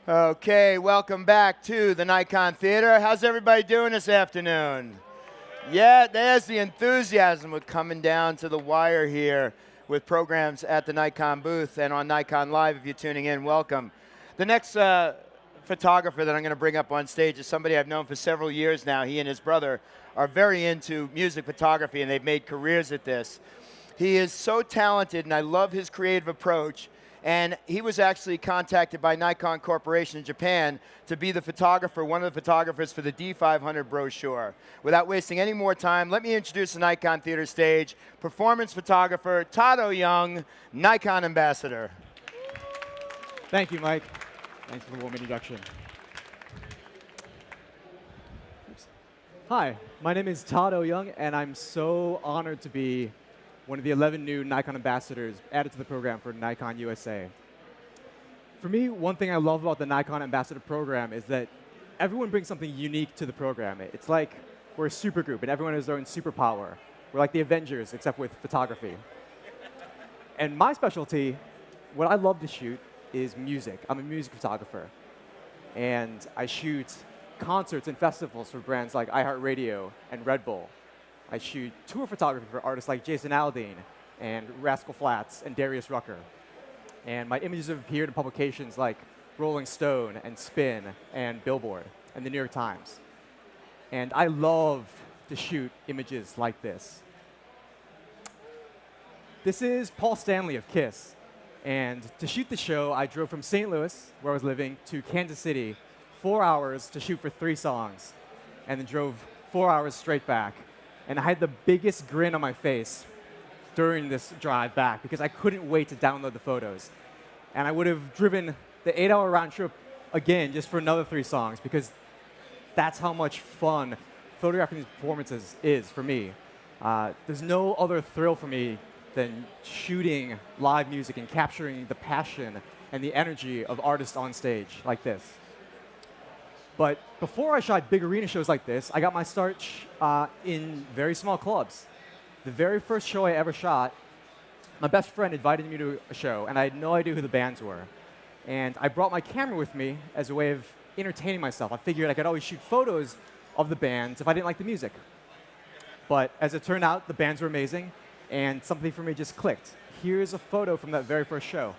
Okay, welcome back to the Nikon Theater. How's everybody doing this afternoon? Yeah, there's the enthusiasm with coming down to the wire here with programs at the Nikon booth and on Nikon Live. If you're tuning in, welcome. The next photographer that I'm going to bring up on stage is somebody I've known for several years now. He and his brother are very into music photography, and they've made careers at this. He is so talented, and I love his creative approach. And he was actually contacted by Nikon Corporation in Japan to be the photographer, one of the photographers for the D500 brochure. Without wasting any more time, let me introduce the Nikon Theater stage, performance photographer Todd Owyoung, Nikon ambassador. Thank you, Mike. Thanks for the warm introduction. Oops. Hi, my name is Todd Owyoung, and I'm so honored to be one of the 11 new Nikon ambassadors added to the program for Nikon USA. For me, one thing I love about the Nikon ambassador program is that everyone brings something unique to the program. It's like we're a supergroup, and everyone has their own superpower. We're like the Avengers, except with photography. And my specialty, what I love to shoot, is music. I'm a music photographer. And I shoot concerts and festivals for brands like iHeartRadio and Red Bull. I shoot tour photography for artists like Jason Aldean and Rascal Flatts and Darius Rucker. And my images have appeared in publications like Rolling Stone and Spin and Billboard and the New York Times. And I love to shoot images like this. This is Paul Stanley of Kiss. And to shoot the show, I drove from St. Louis, where I was living, to Kansas City, 4 hours to shoot for 3 songs, and then drove 4 hours straight back. And I had the biggest grin on my face during this drive back because I couldn't wait to download the photos. And I would have driven the 8-hour round trip again just for another 3 songs because that's how much fun photographing these performances is for me. There's no other thrill for me than shooting live music and capturing the passion and the energy of artists on stage like this. But before I shot big arena shows like this, I got my start in very small clubs. The very first show I ever shot, my best friend invited me to a show, and I had no idea who the bands were. And I brought my camera with me as a way of entertaining myself. I figured I could always shoot photos of the bands if I didn't like the music. But as it turned out, the bands were amazing, and something for me just clicked. Here's a photo from that very first show.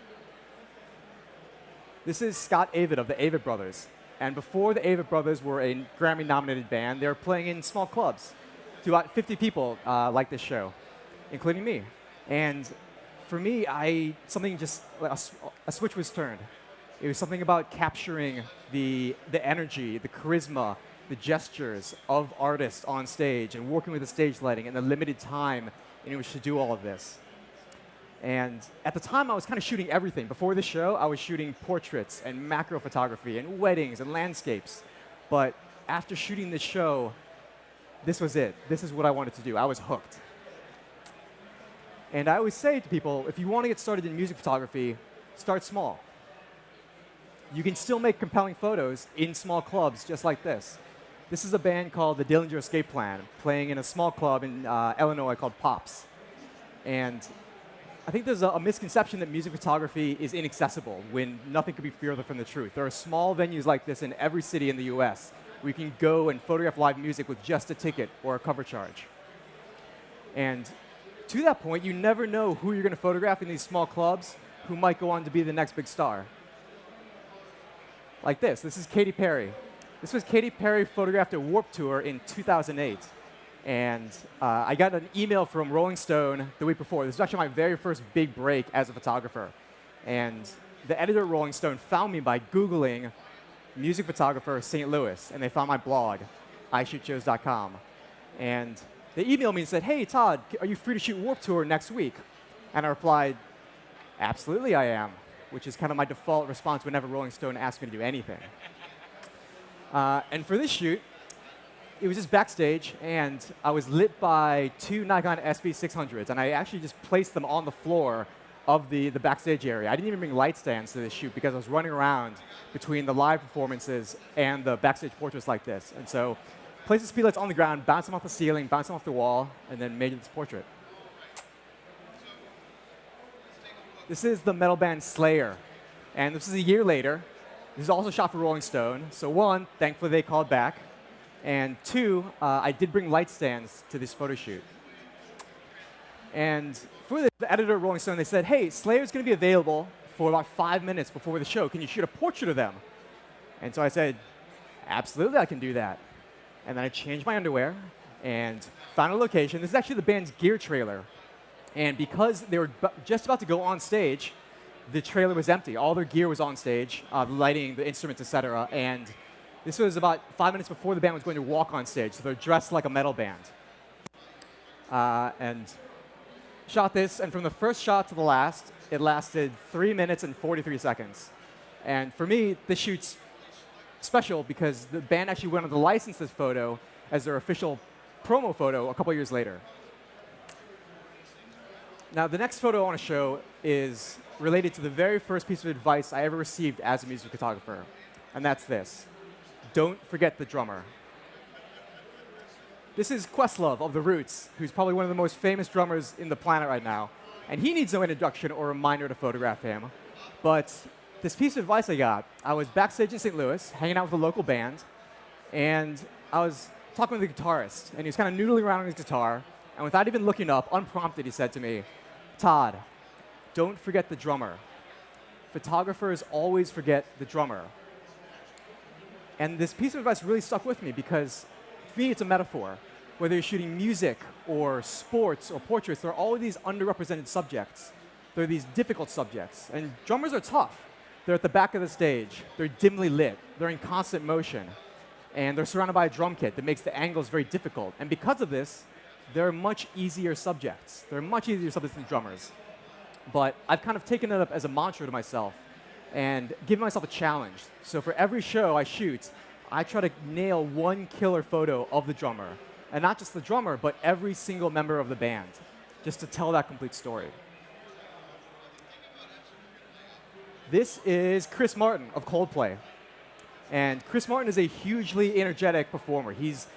This is Scott Avett of the Avett Brothers. And before the Avett Brothers were a Grammy-nominated band, they were playing in small clubs to about 50 people like this show, including me. And for me, something just, a switch was turned. It was something about capturing the energy, the charisma, the gestures of artists on stage and working with the stage lighting and the limited time in which to do all of this. And at the time, I was kind of shooting everything. Before the show, I was shooting portraits and macro photography and weddings and landscapes. But after shooting this show, this was it. This is what I wanted to do. I was hooked. And I always say to people, if you want to get started in music photography, start small. You can still make compelling photos in small clubs just like this. This is a band called the Dillinger Escape Plan, playing in a small club in Illinois called Pops. And I think there's a misconception that music photography is inaccessible when nothing could be further from the truth. There are small venues like this in every city in the US where you can go and photograph live music with just a ticket or a cover charge. And to that point, you never know who you're going to photograph in these small clubs who might go on to be the next big star. Like this. This is Katy Perry. This was Katy Perry photographed at Warped Tour in 2008. And I got an email from Rolling Stone the week before. This was actually my very first big break as a photographer. And the editor at Rolling Stone found me by Googling music photographer St. Louis. And they found my blog, ishootShows.com. And they emailed me and said, hey, Todd, are you free to shoot Warped Tour next week? And I replied, absolutely I am, which is kind of my default response whenever Rolling Stone asks me to do anything. And for this shoot, it was just backstage, and I was lit by 2 Nikon SB600s, and I actually just placed them on the floor of the backstage area. I didn't even bring light stands to this shoot because I was running around between the live performances and the backstage portraits like this. And so placed the speedlights on the ground, bounced them off the ceiling, bounced them off the wall, and then made this portrait. This is the metal band Slayer. And this is a year later. This is also shot for Rolling Stone. So one, thankfully they called back. And two, I did bring light stands to this photo shoot. And for the editor of Rolling Stone, they said, hey, Slayer's going to be available for about 5 minutes before the show. Can you shoot a portrait of them? And so I said, absolutely, I can do that. And then I changed my underwear and found a location. This is actually the band's gear trailer. And because they were just about to go on stage, the trailer was empty. All their gear was on stage, the lighting, the instruments, etc. And this was about 5 minutes before the band was going to walk on stage. So they're dressed like a metal band. And shot this, and from the first shot to the last, it lasted 3 minutes and 43 seconds. And for me, this shoot's special because the band actually went on to license this photo as their official promo photo a couple years later. Now, the next photo I want to show is related to the very first piece of advice I ever received as a music photographer, and that's this. Don't forget the drummer. This is Questlove of The Roots, who's probably one of the most famous drummers in the planet right now. And he needs no introduction or reminder to photograph him. But this piece of advice I got, I was backstage in St. Louis, hanging out with a local band, and I was talking with the guitarist, and he was kind of noodling around on his guitar, and without even looking up, unprompted, he said to me, Todd, don't forget the drummer. Photographers always forget the drummer. And this piece of advice really stuck with me because, for me, it's a metaphor. Whether you're shooting music or sports or portraits, there are all of these underrepresented subjects. There are these difficult subjects. And drummers are tough. They're at the back of the stage. They're dimly lit. They're in constant motion. And they're surrounded by a drum kit that makes the angles very difficult. And because of this, they're much easier subjects. They're much easier subjects than drummers. But I've kind of taken it up as a mantra to myself and given myself a challenge. So for every show I shoot, I try to nail one killer photo of the drummer. And not just the drummer, but every single member of the band, just to tell that complete story. This is Chris Martin of Coldplay. And Chris Martin is a hugely energetic performer. He's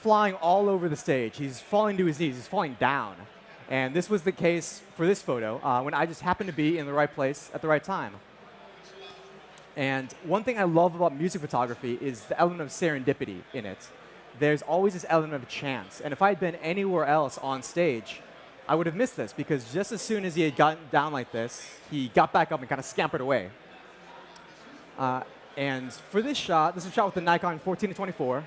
flying all over the stage. He's falling to his knees. He's falling down. And this was the case for this photo when I just happened to be in the right place at the right time. And one thing I love about music photography is the element of serendipity in it. There's always this element of chance. And if I had been anywhere else on stage, I would have missed this because just as soon as he had gotten down like this, he got back up and kind of scampered away. And for this is a shot with the Nikon 14-24,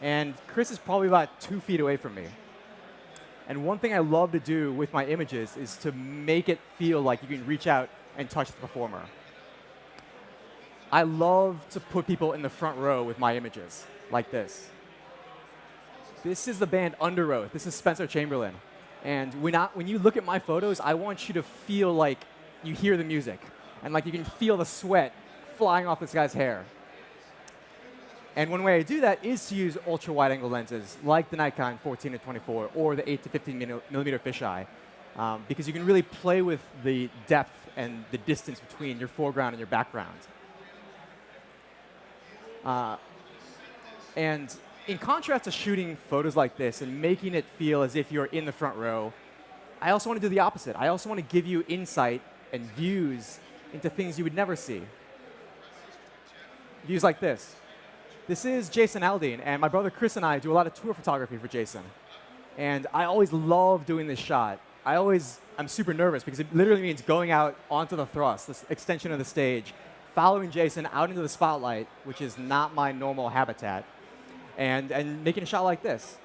and Chris is probably about 2 feet away from me. And one thing I love to do with my images is to make it feel like you can reach out and touch the performer. I love to put people in the front row with my images, like this. This is the band Under Oath. This is Spencer Chamberlain. And when you look at my photos, I want you to feel like you hear the music and like you can feel the sweat flying off this guy's hair. And one way I do that is to use ultra-wide-angle lenses like the Nikon 14-24 or the 8-15 millimeter fisheye, because you can really play with the depth and the distance between your foreground and your background. And in contrast to shooting photos like this and making it feel as if you're in the front row, I also want to do the opposite. I also want to give you insight and views into things you would never see. Views like this. This is Jason Aldean, and my brother Chris and I do a lot of tour photography for Jason. And I always love doing this shot. I'm super nervous because it literally means going out onto the thrust, this extension of the stage, following Jason out into the spotlight, which is not my normal habitat, and making a shot like this.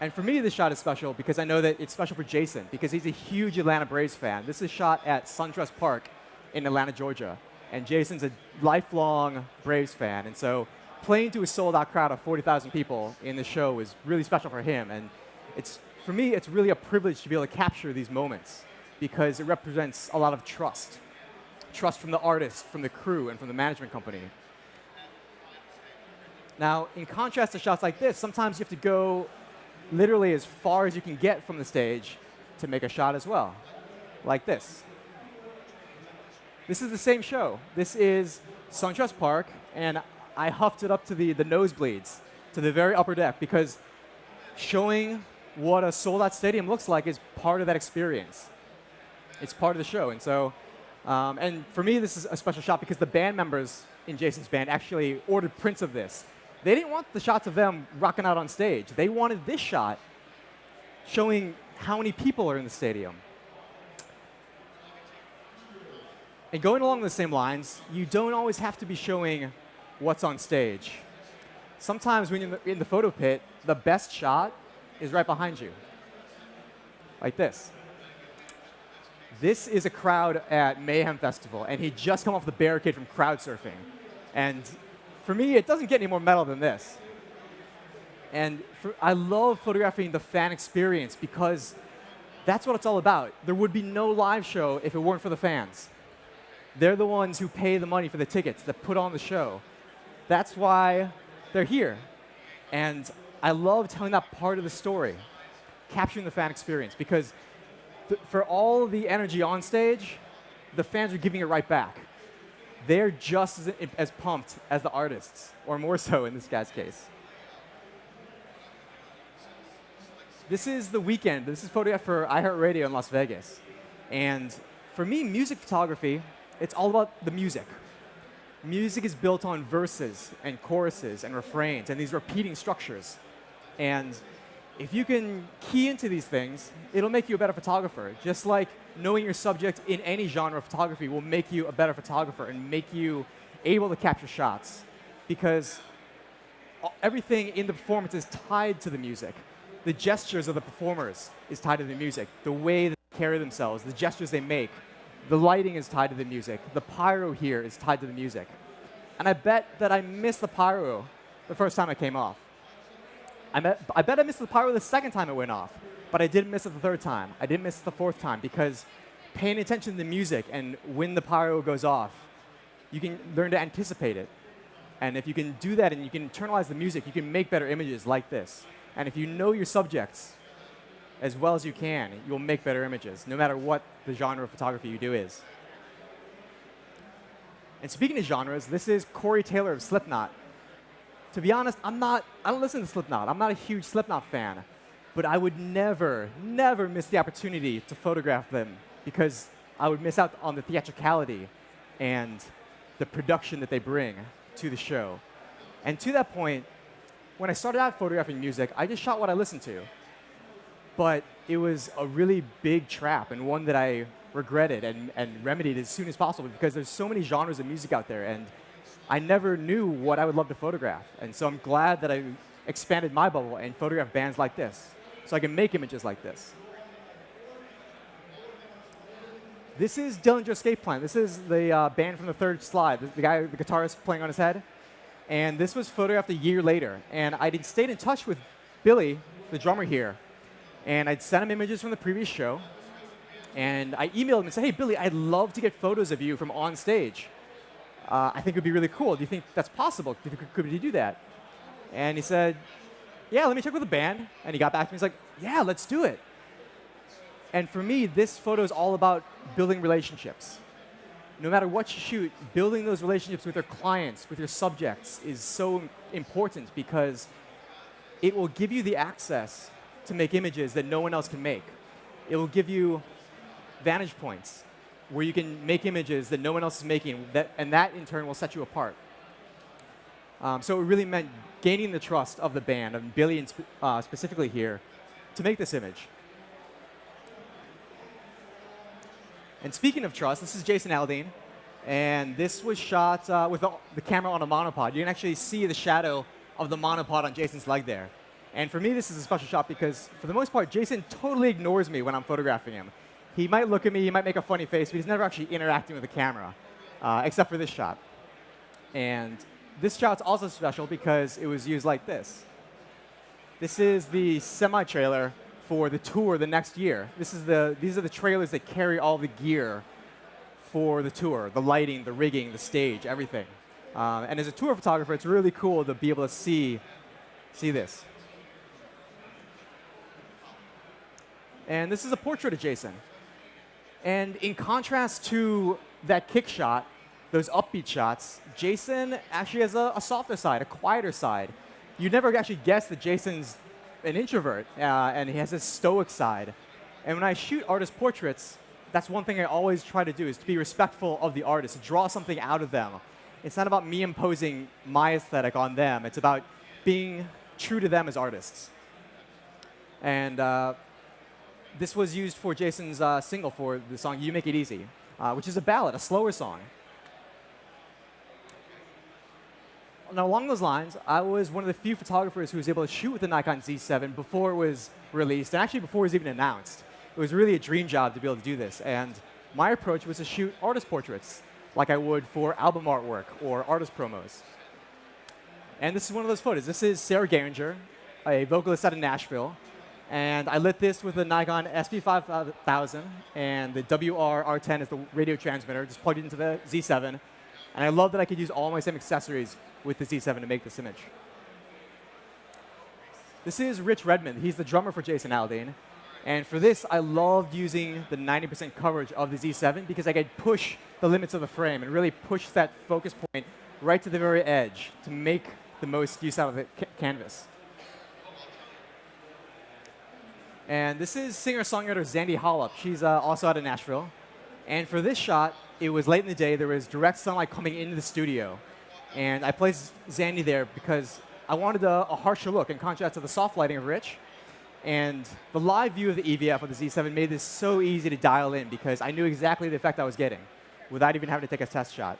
And for me, this shot is special because I know that it's special for Jason because he's a huge Atlanta Braves fan. This is shot at SunTrust Park in Atlanta, Georgia. And Jason's a lifelong Braves fan. And so playing to a sold-out crowd of 40,000 people in the show is really special for him. And for me, it's really a privilege to be able to capture these moments because it represents a lot of trust. Trust from the artist, from the crew, and from the management company. Now, in contrast to shots like this, sometimes you have to go literally as far as you can get from the stage to make a shot as well, like this. This is the same show. This is SunTrust Park, and I huffed it up to the nosebleeds, to the very upper deck, because showing what a sold-out stadium looks like is part of that experience. It's part of the show, and so, and for me, this is a special shot because the band members in Jason's band actually ordered prints of this. They didn't want the shots of them rocking out on stage. They wanted this shot showing how many people are in the stadium. And going along the same lines, you don't always have to be showing what's on stage. Sometimes when you're in the photo pit, the best shot is right behind you, like this. This is a crowd at Mayhem Festival, and he just come off the barricade from crowd surfing. And for me, it doesn't get any more metal than this. And I love photographing the fan experience because that's what it's all about. There would be no live show if it weren't for the fans. They're the ones who pay the money for the tickets, that put on the show. That's why they're here. And I love telling that part of the story, capturing the fan experience, because for all the energy on stage, the fans are giving it right back. They're just as pumped as the artists, or more so in this guy's case. This is the weekend. This is photographed for iHeartRadio in Las Vegas. And for me, music photography, it's all about the music. Music is built on verses and choruses and refrains and these repeating structures. And if you can key into these things, it'll make you a better photographer. Just like knowing your subject in any genre of photography will make you a better photographer and make you able to capture shots. Because everything in the performance is tied to the music. The gestures of the performers is tied to the music. The way they carry themselves, the gestures they make. The lighting is tied to the music. The pyro here is tied to the music. And I bet that I missed the pyro the first time it came off. I bet I missed the pyro the second time it went off, but I didn't miss it the third time. I didn't miss it the fourth time because paying attention to the music and when the pyro goes off, you can learn to anticipate it. And if you can do that and you can internalize the music, you can make better images like this. And if you know your subjects as well as you can, you'll make better images, no matter what the genre of photography you do is. And speaking of genres, this is Corey Taylor of Slipknot. To be honest, I don't listen to Slipknot. I'm not a huge Slipknot fan. But I would never, never miss the opportunity to photograph them because I would miss out on the theatricality and the production that they bring to the show. And to that point, when I started out photographing music, I just shot what I listened to. But it was a really big trap and one that I regretted and remedied as soon as possible because there's so many genres of music out there and I never knew what I would love to photograph. And so I'm glad that I expanded my bubble and photographed bands like this so I can make images like this. This is Dillinger Escape Plan. This is the band from the third slide, the guy, the guitarist playing on his head. And this was photographed a year later. And I stayed in touch with Billy, the drummer here. And I'd sent him images from the previous show. And I emailed him and said, hey, Billy, I'd love to get photos of you from on stage. I think it would be really cool. Do you think that's possible? Could you do that? And he said, yeah, let me check with the band. And he got back to me. He's like, yeah, let's do it. And for me, this photo is all about building relationships. No matter what you shoot, building those relationships with your clients, with your subjects is so important because it will give you the access to make images that no one else can make. It will give you vantage points where you can make images that no one else is making, and that in turn will set you apart. So it really meant gaining the trust of the band, and Billy specifically here, to make this image. And speaking of trust, this is Jason Aldean, and this was shot with the camera on a monopod. You can actually see the shadow of the monopod on Jason's leg there. And for me, this is a special shot because, for the most part, Jason totally ignores me when I'm photographing him. He might look at me, he might make a funny face, but he's never actually interacting with the camera, except for this shot. And this shot's also special because it was used like this. This is the semi-trailer for the tour the next year. These are the trailers that carry all the gear for the tour, the lighting, the rigging, the stage, everything. And as a tour photographer, it's really cool to be able to see this. And this is a portrait of Jason. And in contrast to that kick shot, those upbeat shots, Jason actually has a softer side, a quieter side. You'd never actually guess that Jason's an introvert, and he has this stoic side. And when I shoot artist portraits, that's one thing I always try to do, is to be respectful of the artist, to draw something out of them. it's not about me imposing my aesthetic on them. It's about being true to them as artists. And this was used for Jason's single for the song You Make It Easy, which is a ballad, a slower song. Now, along those lines, I was one of the few photographers who was able to shoot with the Nikon Z7 before it was released, and actually before it was even announced. It was really a dream job to be able to do this. And my approach was to shoot artist portraits, like I would for album artwork or artist promos. And this is one of those photos. This is Sarah Garinger, a vocalist out of Nashville. And I lit this with the Nikon SP5000 and the WR-R10 as the radio transmitter, just plugged it into the Z7. And I love that I could use all my same accessories with the Z7 to make this image. This is Rich Redmond. He's the drummer for Jason Aldean. And for this, I loved using the 90% coverage of the Z7 because I could push the limits of the frame and really push that focus point right to the very edge to make the most use out of the canvas. And this is singer-songwriter Zandy Hollop. She's also out of Nashville. And for this shot, it was late in the day. There was direct sunlight coming into the studio. And I placed Zandy there because I wanted a harsher look in contrast to the soft lighting of Rich. And the live view of the EVF of the Z7 made this so easy to dial in because I knew exactly the effect I was getting without even having to take a test shot.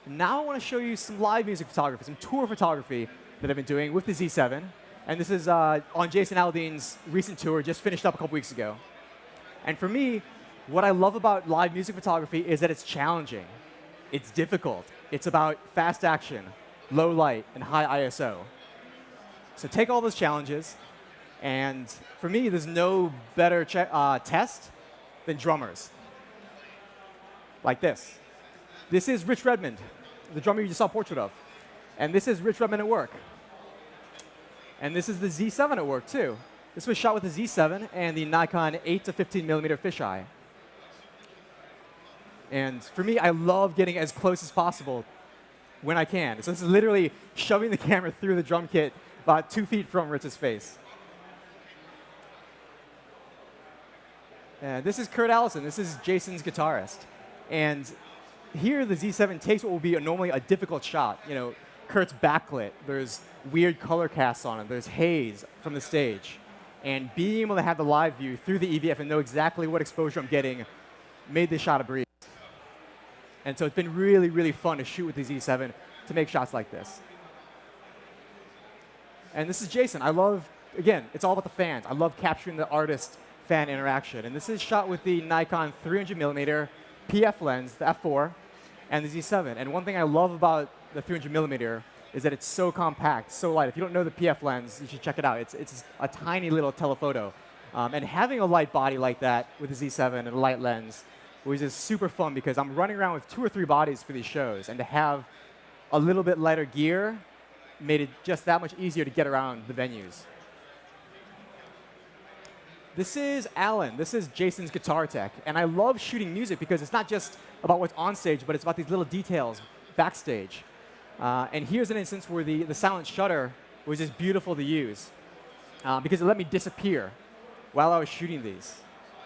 Now I want to show you some live music photography, some tour photography that I've been doing with the Z7. And this is on Jason Aldean's recent tour, just finished up a couple weeks ago. And for me, what I love about live music photography is that it's challenging. It's difficult. It's about fast action, low light, and high ISO. So take all those challenges, and for me, there's no better test than drummers. Like this. This is Rich Redmond, the drummer you just saw a portrait of. And this is Rich Redmond at work. And this is the Z7 at work, too. This was shot with the Z7 and the Nikon 8 to 15mm fisheye. And for me, I love getting as close as possible when I can. So this is literally shoving the camera through the drum kit about 2 feet from Rich's face. And this is Kurt Allison. This is Jason's guitarist. And here, the Z7 takes what will be normally a difficult shot. You know, Kurt's backlit. There's weird color casts on it. There's haze from the stage. And being able to have the live view through the EVF and know exactly what exposure I'm getting made this shot a breeze. And so it's been really, really fun to shoot with the Z7 to make shots like this. And this is Jason. I love, again, it's all about the fans. I love capturing the artist-fan interaction. And this is shot with the Nikon 300mm PF lens, the f4, and the Z7. And one thing I love about the 300mm is that it's so compact, so light. If you don't know the PF lens, you should check it out. It's a tiny little telephoto. And having a light body like that with the Z7 and a light lens was just super fun because I'm running around with 2 or 3 bodies for these shows. And to have a little bit lighter gear made it just that much easier to get around the venues. This is Alan. This is Jason's guitar tech. And I love shooting music because it's not just about what's on stage, but it's about these little details backstage. And here's an instance where the silent shutter was just beautiful to use because it let me disappear while I was shooting these.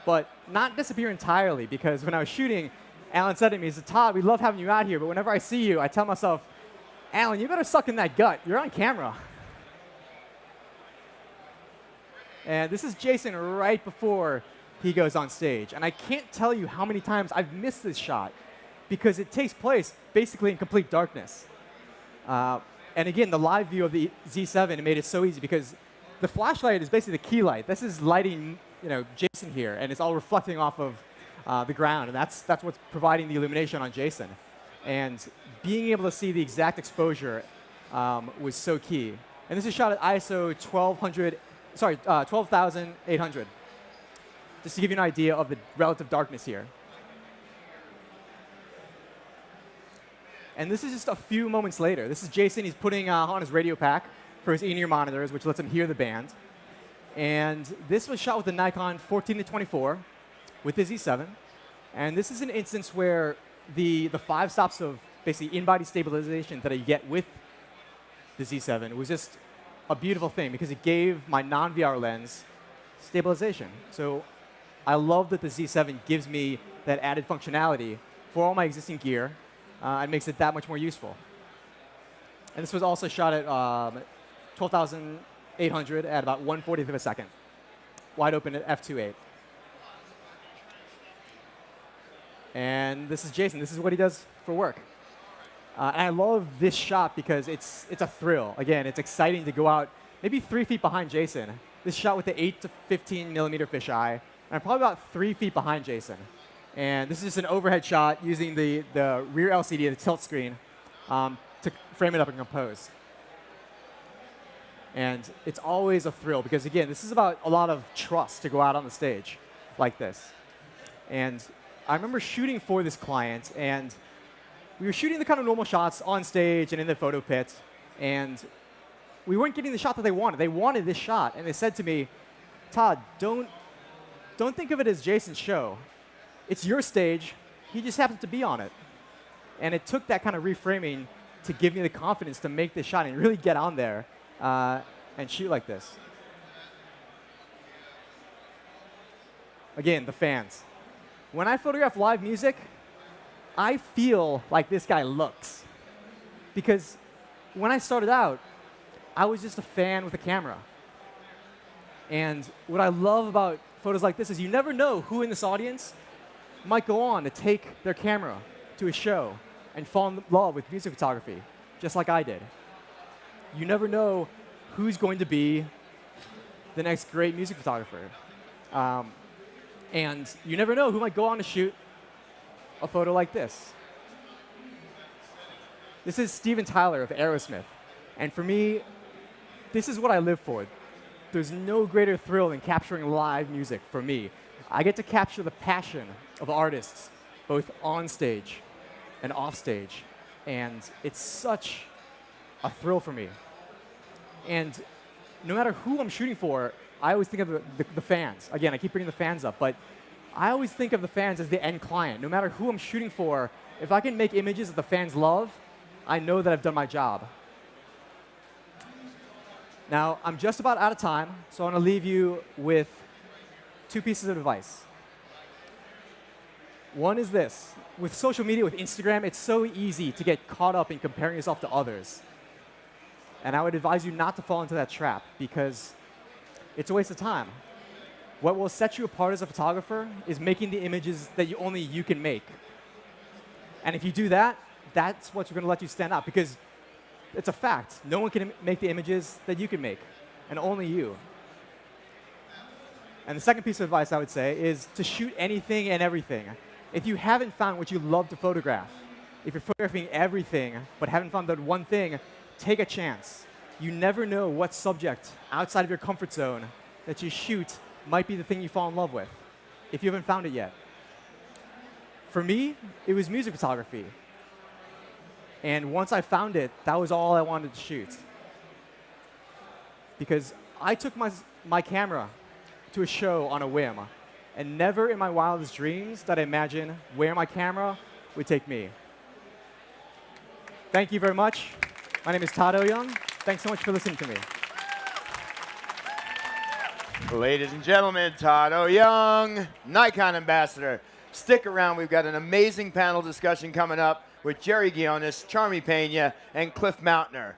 But not disappear entirely because when I was shooting, Alan said to me, he said, Todd, we love having you out here, but whenever I see you, I tell myself, Alan, you better suck in that gut. You're on camera. And this is Jason right before he goes on stage. And I can't tell you how many times I've missed this shot because it takes place basically in complete darkness. And again, the live view of the Z7 made it so easy because the flashlight is basically the key light. This is lighting, Jason here, and it's all reflecting off of the ground. And that's what's providing the illumination on Jason. And being able to see the exact exposure was so key. And this is shot at ISO 12,800, just to give you an idea of the relative darkness here. And this is just a few moments later. This is Jason. He's putting on his radio pack for his in-ear monitors, which lets him hear the band. And this was shot with the Nikon 14-24 with the Z7. And this is an instance where the 5 stops of basically in-body stabilization that I get with the Z7 was just a beautiful thing because it gave my non-VR lens stabilization. So I love that the Z7 gives me that added functionality for all my existing gear and makes it that much more useful. And this was also shot at 12,800 at about 1/40th of a second, wide open at f2.8. And this is Jason. This is what he does for work. And I love this shot because it's a thrill. Again, it's exciting to go out maybe 3 feet behind Jason. This shot with the 8 to 15 millimeter fisheye, and I'm probably about 3 feet behind Jason. And this is just an overhead shot using the rear LCD, the tilt screen, to frame it up and compose. And it's always a thrill because, again, this is about a lot of trust to go out on the stage like this. And I remember shooting for this client, and we were shooting the kind of normal shots on stage and in the photo pit, and we weren't getting the shot that they wanted. They wanted this shot, and they said to me, Todd, don't think of it as Jason's show. It's your stage. He just happened to be on it. And it took that kind of reframing to give me the confidence to make this shot and really get on there and shoot like this. Again, the fans. When I photograph live music, I feel like this guy looks. Because when I started out, I was just a fan with a camera. And what I love about photos like this is you never know who in this audience might go on to take their camera to a show and fall in love with music photography, just like I did. You never know who's going to be the next great music photographer. And you never know who might go on to shoot a photo like this. This is Steven Tyler of Aerosmith. And for me, this is what I live for. There's no greater thrill than capturing live music for me. I get to capture the passion of artists, both on stage and off stage. And it's such a thrill for me. And no matter who I'm shooting for, I always think of the fans. Again, I keep bringing the fans up, but I always think of the fans as the end client. No matter who I'm shooting for, if I can make images that the fans love, I know that I've done my job. Now, I'm just about out of time, so I want to leave you with 2 pieces of advice. One is this. With social media, with Instagram, it's so easy to get caught up in comparing yourself to others. And I would advise you not to fall into that trap because it's a waste of time. What will set you apart as a photographer is making the images that only you can make. And if you do that, that's what's going to let you stand out because it's a fact. No one can make the images that you can make, and only you. And the second piece of advice I would say is to shoot anything and everything. If you haven't found what you love to photograph, if you're photographing everything but haven't found that one thing, take a chance. You never know what subject outside of your comfort zone that you shoot might be the thing you fall in love with, if you haven't found it yet. For me, it was music photography. And once I found it, that was all I wanted to shoot. Because I took my camera to a show on a whim, and never in my wildest dreams did I imagine where my camera would take me. Thank you very much. My name is Todd Owyoung. Thanks so much for listening to me. Ladies and gentlemen, Todd Owyoung, Nikon ambassador. Stick around. We've got an amazing panel discussion coming up with Jerry Guionis, Charmy Pena, and Cliff Mountner.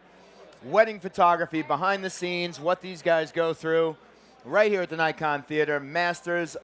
Wedding photography, behind the scenes, what these guys go through, right here at the Nikon Theater, Masters